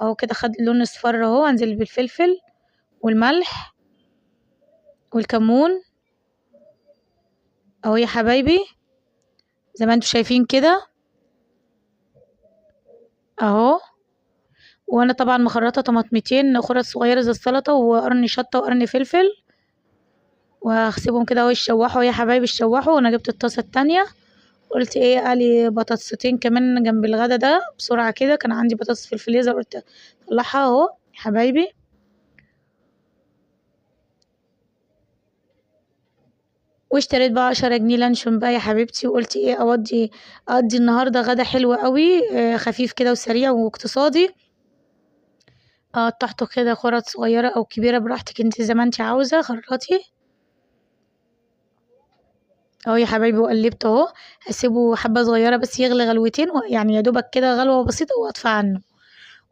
اهو كده خد لون اصفر اهو. هنزل بالفلفل والملح والكمون اهو يا حبايبي زي ما انتوا شايفين كده اهو. وانا طبعا مخرطه طماطمتين خرط صغيره زي السلطه وقرن شطه وقرن فلفل، وهسيبهم كده اهو يتشوحوا يا حبايبي يتشوحوا. وانا جبت الطاسه التانية قلت ايه اقلي بطاطستين كمان جنب الغدا ده بسرعه كده، كان عندي بطاطس في الفريزر قلت اطلعها اهو يا حبايبي. واشتريت بقى 10 جنيه لانشون بقى يا حبيبتي، وقلت ايه اقضي النهارده غدا حلو قوي خفيف كده وسريع واقتصادي. قطعته كده خرط صغيره او كبيره براحتك انت زي ما انت عاوزه خرطي اهو يا حبايبي. وقلبته اهو. هسيبه حبه صغيره بس يغلي غلوتين يعني يا دوبك كده غلوه بسيطه واطفي عنه.